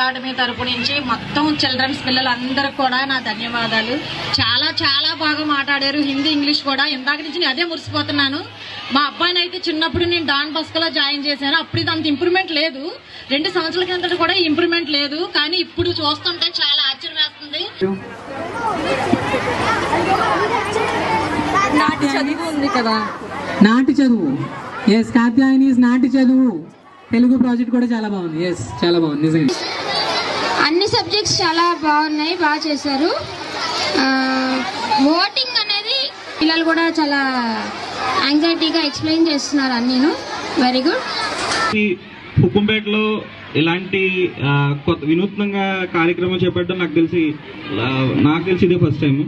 Academy తరపు నుంచి మొత్తం చిల్డ్రన్స్ పిల్లలందరూ కూడా నా ధన్యవాదాలు. చాలా చాలా బాగా మాట్లాడారు. హిందీ, ఇంగ్లీష్ కూడా. ఇందాక నుంచి నేను అదే మురిసిపోతున్నాను. మా అబ్బాయిని అయితే చిన్నప్పుడు నేను డాన్ బస్కలో జాయిన్ చేశాను. అప్పుడు ఇది అంత ఇంప్రూవ్మెంట్ లేదు. 2 సంవత్సరాల కింద కూడా ఇంప్రూవ్మెంట్ లేదు. కానీ ఇప్పుడు చూస్తుంటే చాలా ఆశ్చర్యం వేస్తుంది. నాటి చదువు ఉంది కదా, నాటి చదువు. ఎస్, కాత్యాయని నాటి చదువు తెలుగు ప్రాజెక్ట్ కూడా చాలా బాగుంది. ఎస్, చాలా బాగుంది నిజంగా. అన్ని సబ్జెక్ట్స్ చాలా బాగున్నాయి, బాగా చేశారు. ఓటింగ్ అనేది పిల్లలు కూడా చాలా యాంగ్జైటీగా ఎక్స్ప్లెయిన్ చేస్తున్నారు అన్నీను. Very good. హుకుంపేటలో ఇలాంటి కొత్త వినూత్నంగా కార్యక్రమం చేపట్టడం నాకు తెలిసి ఇదే ఫస్ట్ టైం.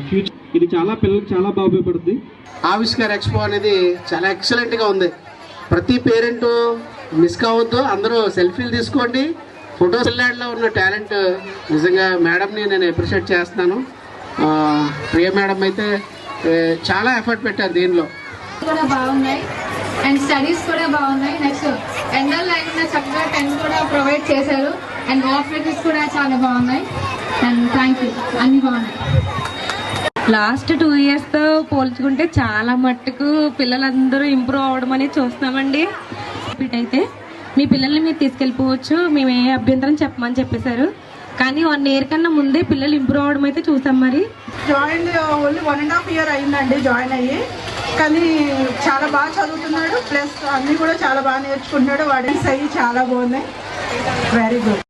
ఫ్యూచర్ ఇది చాలా పిల్లలకు చాలా బాగా ఉపయోగపడుతుంది. ఆవిష్కార్ ఎక్స్పో అనేది చాలా ఎక్సలెంట్గా ఉంది. ప్రతి పేరెంట్ మిస్ కావద్దు, అందరూ సెల్ఫీలు తీసుకోండి. ఫోటో పిల్లాడిలో ఉన్న టాలెంట్ నిజంగా మేడంని నేను అప్రిషియేట్ చేస్తున్నాను. ప్రియ మేడం అయితే చాలా ఎఫర్ట్ పెట్టారు దీనిలో. కూడా బాగున్నాయి అండ్ స్టడీస్ కూడా బాగున్నాయి. నెక్స్ట్ ఎండల్ లైన్ చక్కగా 10 కూడా ప్రొవైడ్ చేశారు అండ్ ఆఫీసెస్ కూడా చాలా బాగున్నాయి అండ్ థ్యాంక్ యూ. అన్ని బాగున్నాయి. లాస్ట్ 2 ఇయర్స్తో పోల్చుకుంటే చాలా మట్టుకు పిల్లలందరూ ఇంప్రూవ్ అవ్వడం అనేది చూస్తున్నామండి. అయితే మీ పిల్లల్ని మీరు తీసుకెళ్ళిపోవచ్చు, మేము ఏ అభ్యంతరం చెప్పమని చెప్పేశారు. కానీ 1 ఇయర్ కన్నా ముందే పిల్లలు ఇంప్రూవ్ అవ్వడం అయితే చూసాం. మరి జాయిన్ ఓన్లీ 1.5 ఇయర్ అయిందండి జాయిన్ అయ్యి. కానీ చాలా బాగా చదువుతున్నాడు, ప్లస్ అన్నీ కూడా చాలా బాగా నేర్చుకుంటున్నాడు. వాడి అయ్యి చాలా బాగున్నాయి. Very good.